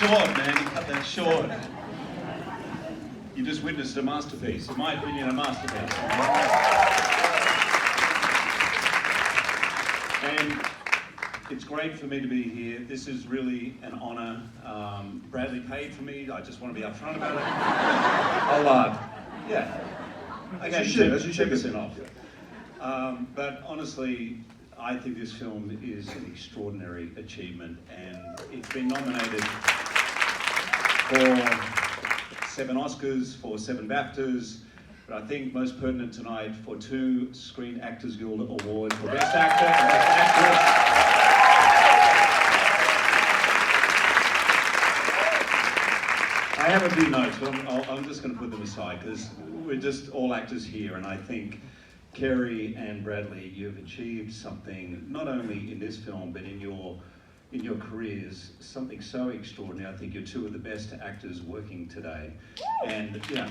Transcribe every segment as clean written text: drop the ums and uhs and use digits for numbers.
short, man. You cut that short. You just witnessed a masterpiece. In my opinion, a masterpiece. And it's great for me to be here. This is really an honour. Bradley paid for me. I just want to be upfront about it. A lot. Yeah. As you should. As you should. 10% off. But honestly, I think this film is an extraordinary achievement, and it's been nominated for 7 Oscars, for 7 BAFTAs, but I think most pertinent tonight for 2 Screen Actors Guild Awards for Best Actor and Best Actress. I have a few notes, but I'm just going to put them aside because we're just all actors here, and I think Carey and Bradley, you've achieved something not only in this film but in your careers, something so extraordinary. I think you're 2 of the best actors working today, and yeah.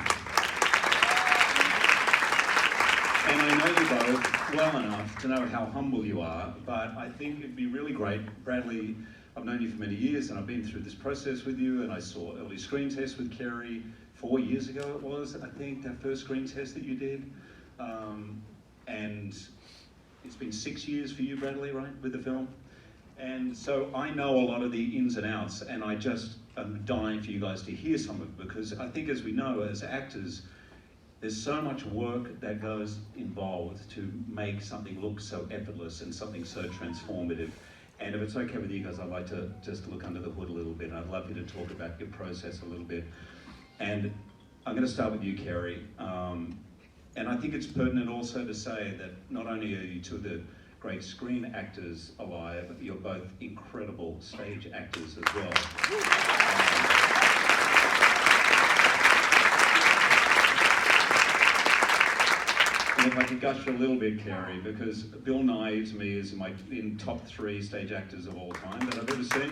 And I know you both well enough to know how humble you are, but I think it'd be really great. Bradley, I've known you for many years, and I've been through this process with you, and I saw early screen tests with Carey 4 years ago. It was, I think, that first screen test that you did. And it's been 6 years for you, Bradley, right, with the film? And so I know a lot of the ins and outs, and I just am dying for you guys to hear some of it, because I think, as we know, as actors, there's so much work that goes involved to make something look so effortless and something so transformative. And if it's okay with you guys, I'd like to just look under the hood a little bit, and I'd love you to talk about your process a little bit. And I'm going to start with you, Carey. And I think it's pertinent also to say that not only are you 2 of the great screen actors alive, but you're both incredible stage actors as well. And if I could gush a little bit, Carey, because Bill Nighy to me is in top 3 stage actors of all time that I've ever seen.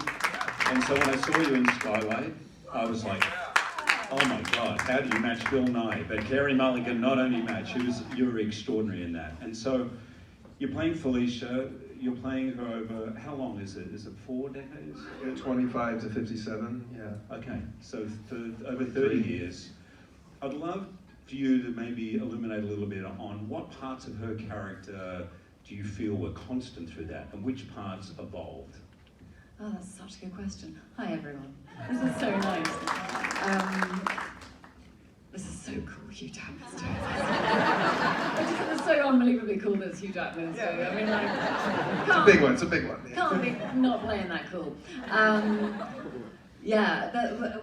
And so when I saw you in Skylight, I was like, oh my God, how do you match Bill Nighy? But Carey Mulligan not only match, you're extraordinary in that. And so you're playing Felicia, you're playing her over, how long is it? Is it 4 decades? Yeah, 25 to 57, yeah. Okay, so for over 30 years. I'd love for you to maybe illuminate a little bit on what parts of her character do you feel were constant through that, and which parts evolved? Oh, that's such a good question. Hi, everyone. This is so nice. This is so cool, Hugh Jackman's doing this. It's so unbelievably cool that Hugh Jackman is doing it. I mean, like, it's a big one, it's a big one. Can't be not playing that cool. Yeah,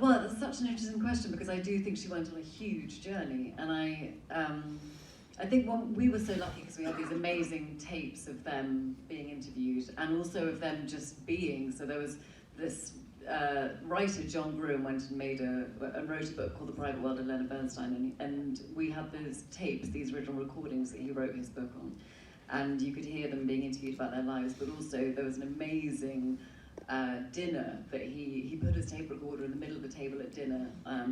well, that's such an interesting question, because I do think she went on a huge journey, and I think we were so lucky because we had these amazing tapes of them being interviewed, and also of them just being. So there was this writer, John Gruen, went and wrote a book called The Private World of Leonard Bernstein, and we had those tapes, these original recordings that he wrote his book on, and you could hear them being interviewed about their lives, but also there was an amazing dinner that he put his tape recorder in the middle of the table at dinner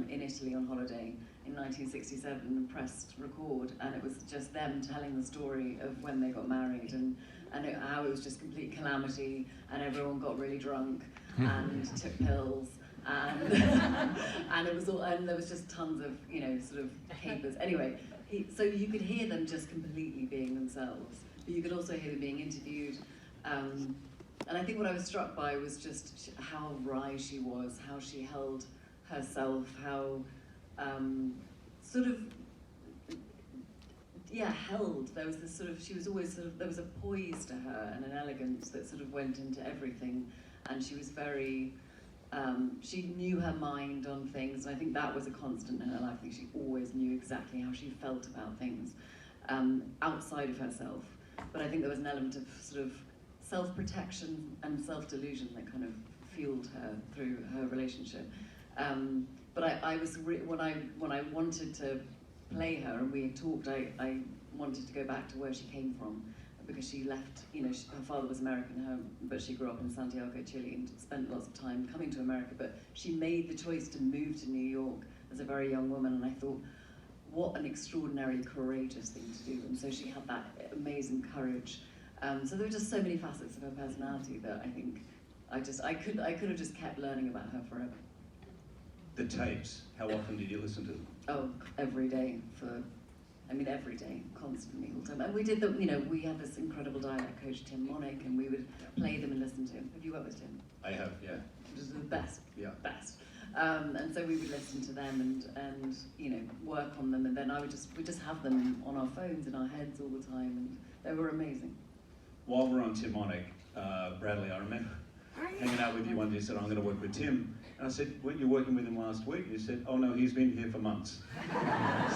in Italy on holiday in 1967 and pressed record, and it was just them telling the story of when they got married and how it was just complete calamity, and everyone got really drunk and took pills, and and it was all, and there was just tons of, you know, sort of capers. Anyway, so you could hear them just completely being themselves, but you could also hear them being interviewed. And I think what I was struck by was just how wry she was, how she held herself, how sort of, yeah, held. There was this sort of, she was always sort of, there was a poise to her and an elegance that sort of went into everything. And she was very, she knew her mind on things, and I think that was a constant in her life. I think she always knew exactly how she felt about things outside of herself. But I think there was an element of sort of self-protection and self-delusion that kind of fueled her through her relationship. But I was when I wanted to play her, and we had talked, I wanted to go back to where she came from, because she left, you know, her father was American, but she grew up in Santiago, Chile, and spent lots of time coming to America, but she made the choice to move to New York as a very young woman, and I thought, what an extraordinarily courageous thing to do, and so she had that amazing courage. So there were just so many facets of her personality that I think I could have just kept learning about her forever. The tapes, how often did you listen to them? Oh, every day every day, constantly, all the time. And we did we had this incredible dialect coach, Tim Monnick, and we would play them and listen to him. Have you worked with Tim? I have, yeah. Just the best, Yeah. best. And so we would listen to them and work on them, and then we'd just have them on our phones in our heads all the time, and they were amazing. While we're on Tim Monnick, Bradley, I remember hanging out with you one day. You said, I'm going to work with Tim. And I said, weren't you working with him last week? You said, oh no, he's been here for months.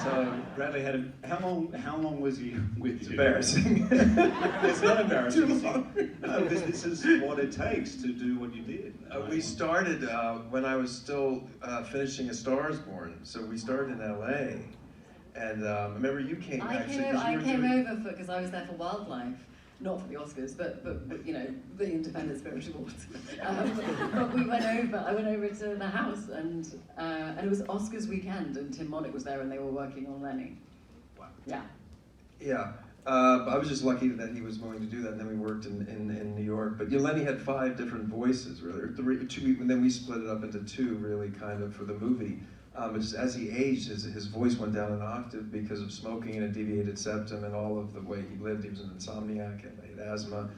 So Bradley how long was he with you? It's embarrassing. It's not embarrassing. Too long. No, because this is what it takes to do what you did. We started when I was still finishing A Star Is Born. So we started in LA. And I remember you came actually. I came over because I was there for Wildlife. Not for the Oscars, but the Independent Spirit Awards. But I went over to the house, and it was Oscars weekend, and Tim Monnick was there, and they were working on Lenny. Wow. Yeah. Yeah. I was just lucky that he was willing to do that, and then we worked in New York. But Lenny had 5 different voices, really, or 3, 2, and then we split it up into 2, really, kind of, for the movie. Just as he aged, his voice went down an octave because of smoking and a deviated septum and all of the way he lived. He was an insomniac and he had asthma.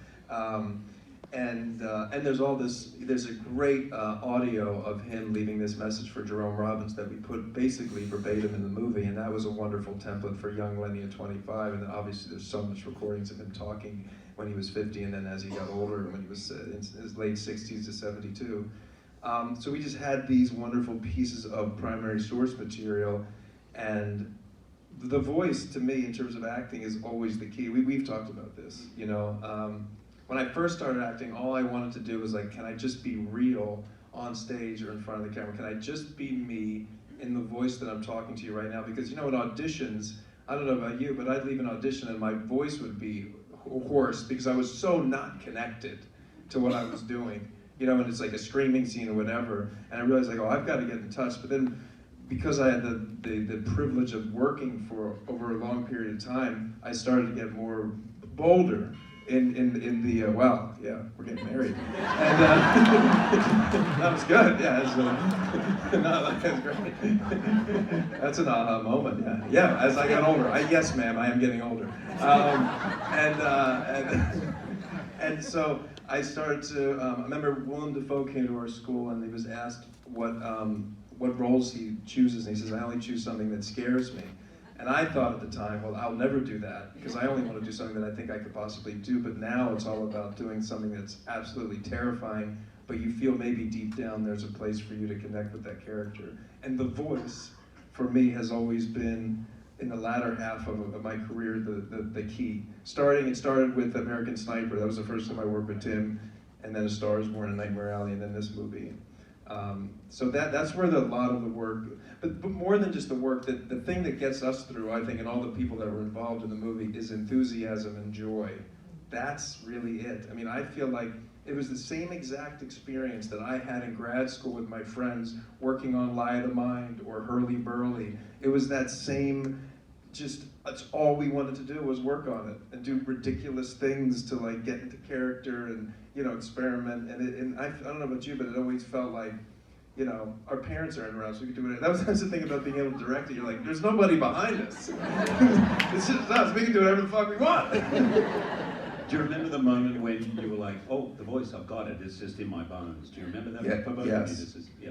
And there's a great audio of him leaving this message for Jerome Robbins that we put basically verbatim in the movie, and that was a wonderful template for young Lenny at 25. And then obviously there's so much recordings of him talking when he was 50, and then as he got older, when he was in his late 60s to 72. So we just had these wonderful pieces of primary source material, and the voice, to me, in terms of acting, is always the key. We've talked about this, When I first started acting, all I wanted to do was can I just be real on stage or in front of the camera? Can I just be me in the voice that I'm talking to you right now? Because, in auditions, I don't know about you, but I'd leave an audition and my voice would be hoarse because I was so not connected to what I was doing. And it's like a screaming scene or whatever, and I realized I've got to get in touch. But then, because I had the privilege of working for over a long period of time, I started to get more bolder in the wow, yeah, we're getting married, and that was good. Yeah, that's great. That's an aha moment. Yeah. As I got older, yes, ma'am, I am getting older, and so. I started to, I remember Willem Dafoe came to our school and he was asked what roles he chooses, and he says, I only choose something that scares me. And I thought at the time, well, I'll never do that, because I only want to do something that I think I could possibly do, but now it's all about doing something that's absolutely terrifying, but you feel maybe deep down there's a place for you to connect with that character. And the voice, for me, has always been, in the latter half of my career, the key. It started with American Sniper. That was the first time I worked with Tim, and then A Star Is Born and Nightmare Alley, and then this movie. So that's where a lot of the work, but more than just the work, the thing that gets us through, I think, and all the people that were involved in the movie, is enthusiasm and joy. That's really it. I mean, I feel like it was the same exact experience that I had in grad school with my friends working on Lie of the Mind or Hurly Burly. It was that same, that's all we wanted to do was work on it and do ridiculous things to get into character and experiment. And I don't know about you, but it always felt like our parents aren't around, so we could do it. That was the thing about being able to direct it. You're like, there's nobody behind us. It's just us. We can do whatever the fuck we want. Do you remember the moment when you were like, oh, the voice, I've got it, it's just in my bones? Do you remember that? Yeah, For both yes. of you, this is, yeah.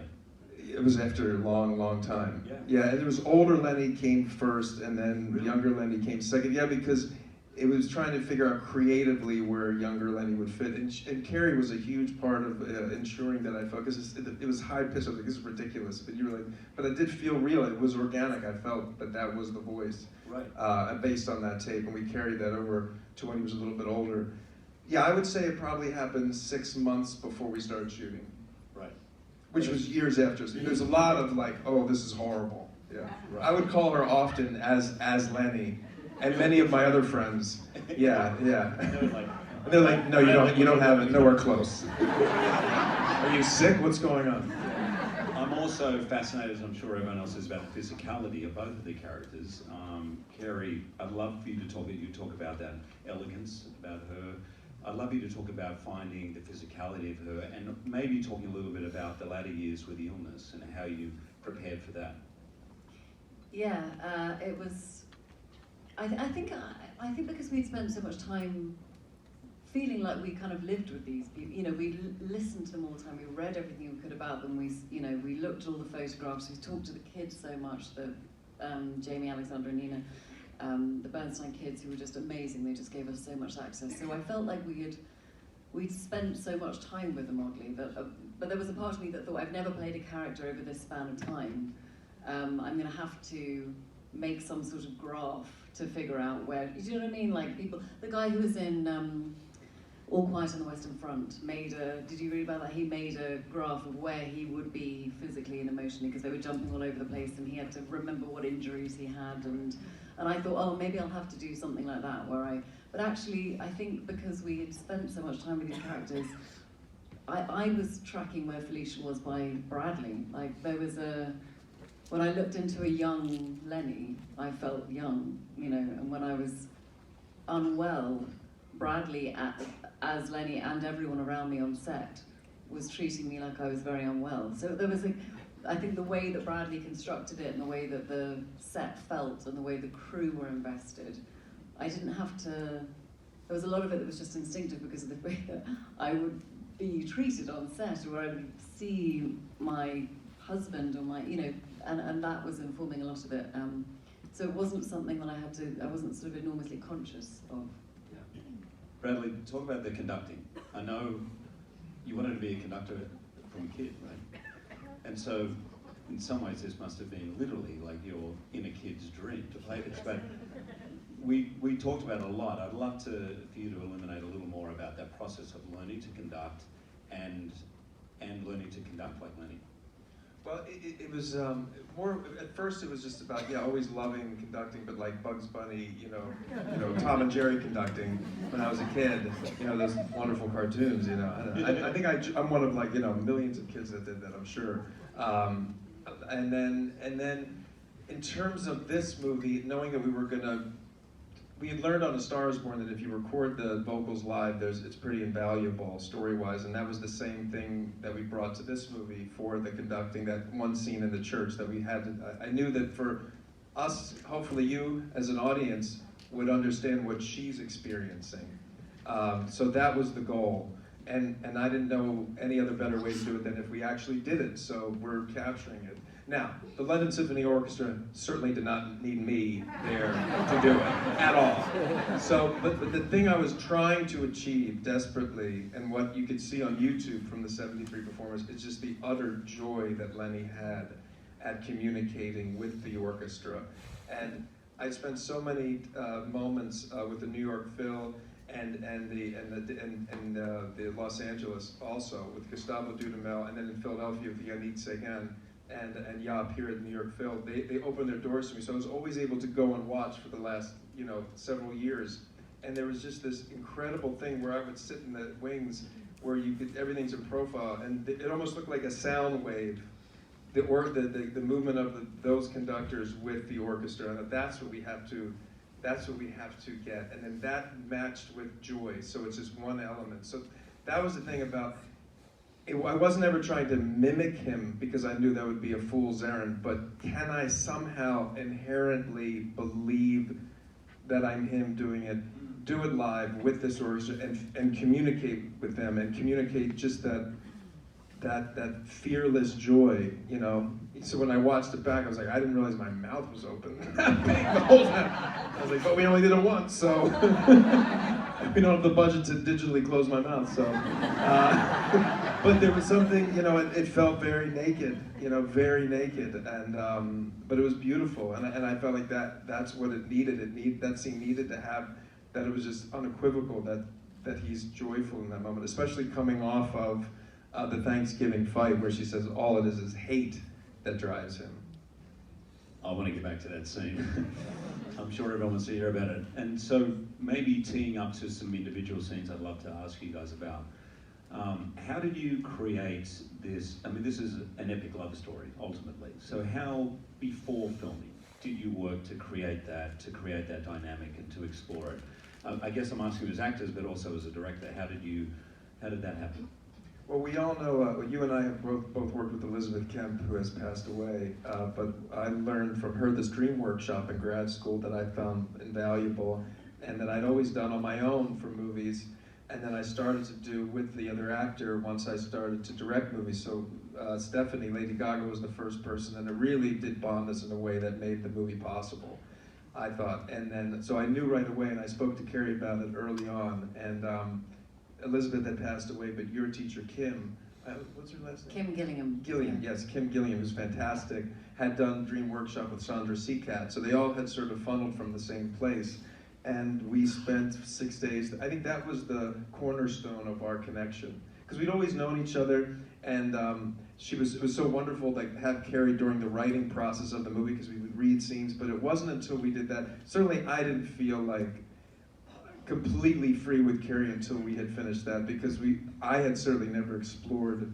It was after a long time. Yeah. And it was older Lenny came first, and then Really? younger Lenny came second. Yeah, because it was trying to figure out creatively where younger Lenny would fit. And Carey was a huge part of ensuring that I focused. It was high-pitched. I was like, this is ridiculous. But you were like, but it did feel real. It was organic. I felt that was the voice. Right. Based on that tape, and we carried that over to when he was a little bit older. Yeah, I would say it probably happened 6 months before we started shooting. Right. Which was years after. So there's a lot of oh, this is horrible. Yeah. Right. I would call her often as Lenny, and many of my other friends. Yeah. And they're like, no, you don't have it. Nowhere close. Are you sick? What's going on? I'm also fascinated, as I'm sure everyone else is, about the physicality of both of the characters. Carey, I'd love for you to talk about that elegance about her. I'd love you to talk about finding the physicality of her, and maybe talking a little bit about the latter years with the illness and how you prepared for that? Yeah, it was. I think because we'd spent so much time feeling like we kind of lived with these people. You know, we listened to them all the time. We read everything we could about them. We looked at all the photographs. We talked to the kids so much. The Jamie, Alexander, and Nina, the Bernstein kids, who were just amazing. They just gave us so much access. So I felt like we'd spent so much time with them, oddly. But there was a part of me that thought, I've never played a character over this span of time. I'm going to have to make some sort of graph to figure out where. Do you know what I mean? Like people, the guy who was in All Quiet on the Western Front did you read about that? He made a graph of where he would be physically and emotionally, because they were jumping all over the place and he had to remember what injuries he had, and I thought, oh, maybe I'll have to do something like that but actually I think because we had spent so much time with these characters, I was tracking where Felicia was by Bradley. Like there was when I looked into a young Lenny, I felt young, you know, and when I was unwell, Bradley, as Lenny and everyone around me on set, was treating me like I was very unwell. So there was I think the way that Bradley constructed it and the way that the set felt and the way the crew were invested, I didn't have to, there was a lot of it that was just instinctive because of the way that I would be treated on set, or I would see my husband or my, you know, and that was informing a lot of it. So it wasn't something that I wasn't sort of enormously conscious of. Bradley, talk about the conducting. I know you wanted to be a conductor from a kid, right? And so, in some ways, this must have been literally like your inner kid's dream to play this. But we talked about it a lot. I'd love for you to illuminate a little more about that process of learning to conduct and learning to conduct like Lenny. Well, it was more. At first, it was just about always loving conducting, but like Bugs Bunny, you know, Tom and Jerry conducting when I was a kid. You know, those wonderful cartoons. You know, I think I'm one of like millions of kids that did that. I'm sure. And then in terms of this movie, knowing that we had learned on A Star Is Born that if you record the vocals live, it's pretty invaluable story-wise, and that was the same thing that we brought to this movie for the conducting, that one scene in the church that we had to, I knew that for us, hopefully you as an audience would understand what she's experiencing. So that was the goal, and I didn't know any other better way to do it than if we actually did it, so we're capturing it. Now, the London Symphony Orchestra certainly did not need me there to do it, at all. So, but the thing I was trying to achieve desperately, and what you could see on YouTube from the 73 performers, is just the utter joy that Lenny had at communicating with the orchestra. And I spent so many moments with the New York Phil and the Los Angeles also, with Gustavo Dudamel, and then in Philadelphia with Yannick Segan. And Yap here at New York Phil, they opened their doors to me, so I was always able to go and watch for the last several years. And there was just this incredible thing where I would sit in the wings, where everything's in profile, and it almost looked like a sound wave. The movement of those conductors with the orchestra, and that's what we have to get. And then that matched with joy, so it's just one element. So that was the thing about. I wasn't ever trying to mimic him because I knew that would be a fool's errand, but can I somehow inherently believe that I'm him doing it, do it live with this orchestra and communicate with them and communicate just that fearless joy, you know? So when I watched it back, I was like, I didn't realize my mouth was open that big the whole time. I was like, but we only did it once, so we don't have the budget to digitally close my mouth, so. But there was something, it felt very naked, very naked, and but it was beautiful, and I felt like that's what it needed. That scene needed to have, that it was just unequivocal that he's joyful in that moment, especially coming off of the Thanksgiving fight, where she says all it is hate that drives him. I want to get back to that scene. I'm sure everyone wants to hear about it. And so maybe teeing up to some individual scenes I'd love to ask you guys about. How did you create this? I mean, this is an epic love story, ultimately. So how, before filming, did you work to create that dynamic and to explore it? I guess I'm asking you as actors, but also as a director, how did that happen? Well, we all know, you and I have both worked with Elizabeth Kemp, who has passed away, but I learned from her this dream workshop in grad school that I found invaluable and that I'd always done on my own for movies, and then I started to do with the other actor once I started to direct movies. So Stephanie, Lady Gaga, was the first person, and it really did bond us in a way that made the movie possible, I thought. And then, so I knew right away, and I spoke to Carey about it early on, and Elizabeth had passed away, but your teacher, Kim, what's her last name? Kim Gillingham. Gilliam, yes, Kim Gilliam, who's fantastic, had done Dream Workshop with Sandra Seacat, so they all had sort of funneled from the same place. And we spent 6 days, I think that was the cornerstone of our connection. Because we'd always known each other, and it was so wonderful to have Carey during the writing process of the movie, because we would read scenes, but it wasn't until we did that, certainly I didn't feel like completely free with Carey until we had finished that, because I had certainly never explored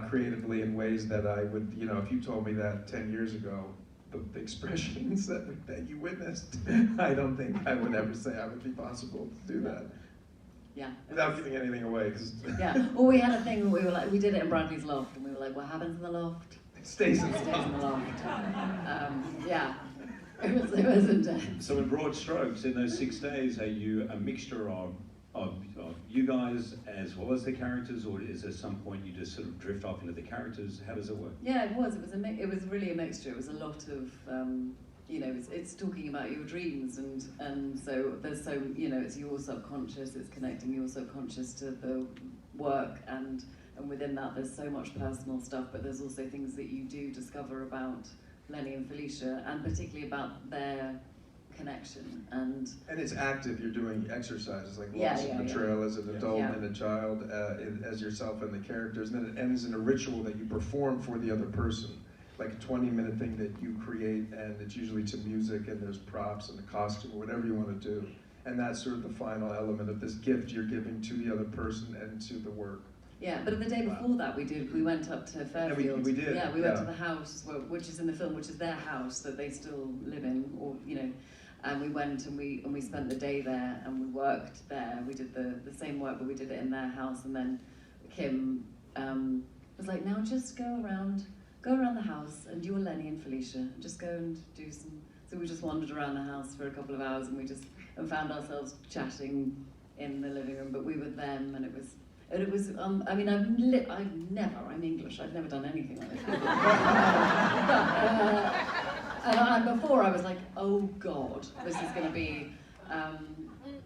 creatively in ways that I would, if you told me that 10 years ago, the expressions that you witnessed, I don't think I would ever say I would be possible to do that. Yeah. Without giving anything away. Yeah. Well, we had a thing where we did it in Bradley's loft, and we were like, what happens in the loft? It stays in the Stays in the loft. loft. Yeah. It was intense. So in broad strokes, in those 6 days, are you a mixture of you guys as well as the characters, or is there some point you just sort of drift off into the characters? How does it work? Yeah, it was. It was really a mixture. It was a lot of, it's talking about your dreams, and so there's it's your subconscious. It's connecting your subconscious to the work, and within that there's so much personal stuff, but there's also things that you do discover about Lenny and Felicia, and particularly about their connection. And it's active. You're doing exercises like loss of betrayal as an adult and a child, as yourself and the characters, and then it ends in a ritual that you perform for the other person, like a 20-minute thing that you create, and it's usually to music, and there's props and a costume or whatever you want to do, and that's sort of the final element of this gift you're giving to the other person and to the work. Yeah, but the day before that we went up to Fairfield. We did. Yeah, we went to the house, which is in the film, which is their house that they still live in, or and we went and we spent the day there, and we worked there. We did the same work, but we did it in their house. And then Kim was like, now just go around the house, and you are Lenny and Felicia. Just go and do some. So we just wandered around the house for a couple of hours, and we found ourselves chatting in the living room. But we were them, and it was. I mean, I'm English, I've never done anything like this. And before I was like, oh God, this is going to be,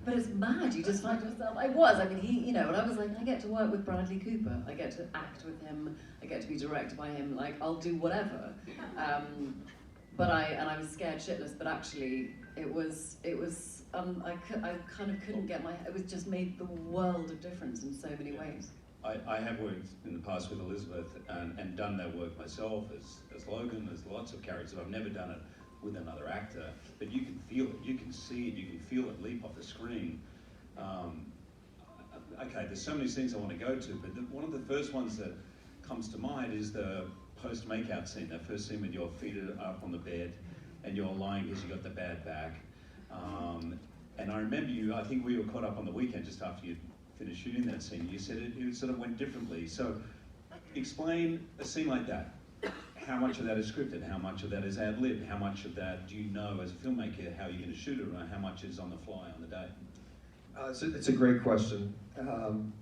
but it's mad, you just find yourself, I mean, and I was like, I get to work with Bradley Cooper, I get to act with him, I get to be directed by him, like, I'll do whatever. But I was scared shitless, but actually, it was I kind of couldn't get it was just made the world of difference in so many ways. I have worked in the past with Elizabeth and done that work myself as Logan. There's lots of characters. I've never done it with another actor, but you can feel it, you can see it, you can feel it leap off the screen. Okay, there's so many things I want to go to, but one of the first ones that comes to mind is the post-makeout scene, that first scene when your feet are up on the bed and you're lying because you got the bad back. And I remember I think we were caught up on the weekend just after you finished shooting that scene. You said it sort of went differently. So explain a scene like that. How much of that is scripted? How much of that is ad-lib? How much of that do you know as a filmmaker how you're going to shoot it, or how much is on the fly on the day? It's a great question,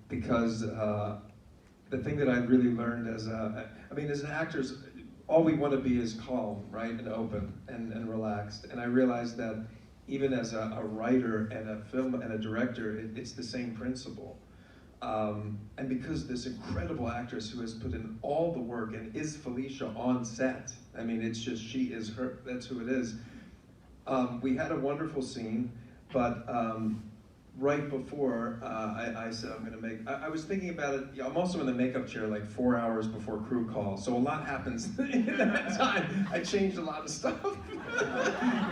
because the thing that I really learned as an actor, all we want to be is calm, right, and open and relaxed. And I realized that even as a writer and a film and a director, it's the same principle. And because this incredible actress who has put in all the work and is Felicia on set, I mean, it's just, she is her, that's who it is. We had a wonderful scene, but right before I said I'm going to I was thinking about it. I'm also in the makeup chair like 4 hours before crew call, so a lot happens in that time. I changed a lot of stuff.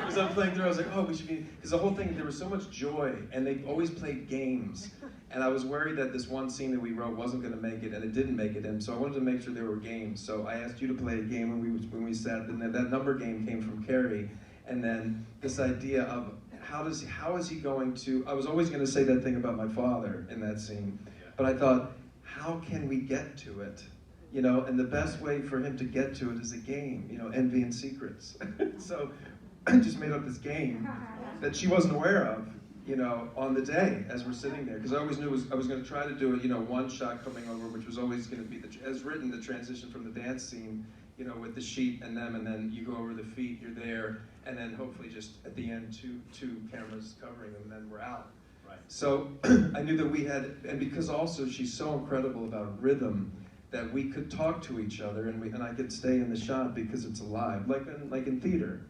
As I'm playing through, I was like, oh, we should be, because the whole thing, there was so much joy, and they always played games. And I was worried that this one scene that we wrote wasn't going to make it, and it didn't make it in, so I wanted to make sure there were games. So I asked you to play a game when we sat, and then that number game came from Carey, and then this idea of how is he going to, I was always going to say that thing about my father in that scene, but I thought, how can we get to it? You know, and the best way for him to get to it is a game, you know, Envy and Secrets. So I just made up this game that she wasn't aware of, you know, on the day as we're sitting there. Because I always knew I was going to try to do a, you know, one shot coming over, which was always going to be, as written, the transition from the dance scene, you know, with the sheet and them, and then you go over the feet, you're there, and then hopefully just at the end, two cameras covering them, and then we're out. Right. So I knew that we had, and because also she's so incredible about rhythm, that we could talk to each other, and I could stay in the shot because it's alive, like in theater.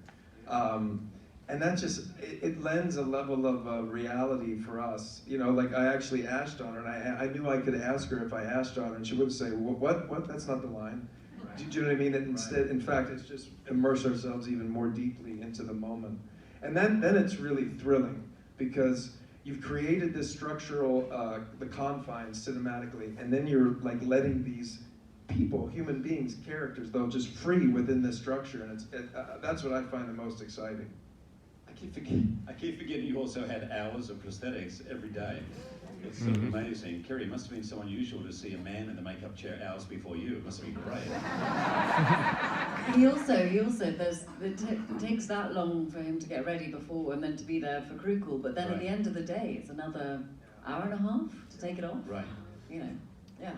And that just, it lends a level of reality for us. You know, like I actually asked on her, and I knew I could ask her if I asked on her, and she wouldn't say, what? That's not the line. Right. Do you know what I mean? And instead, in fact, it's just immerse ourselves even more deeply into the moment. And then it's really thrilling, because you've created this structural, the confines cinematically, and then you're like letting these people, human beings, characters, though, just free within this structure, and that's what I find the most exciting. I keep forgetting you also had hours of prosthetics every day. It's sort of amazing. Carey, it must have been so unusual to see a man in the makeup chair hours before you. It must have been great. He also, it takes that long for him to get ready before and then to be there for crew call, but then at the end of the day, it's another hour and a half to take it off. Right. You know, yeah.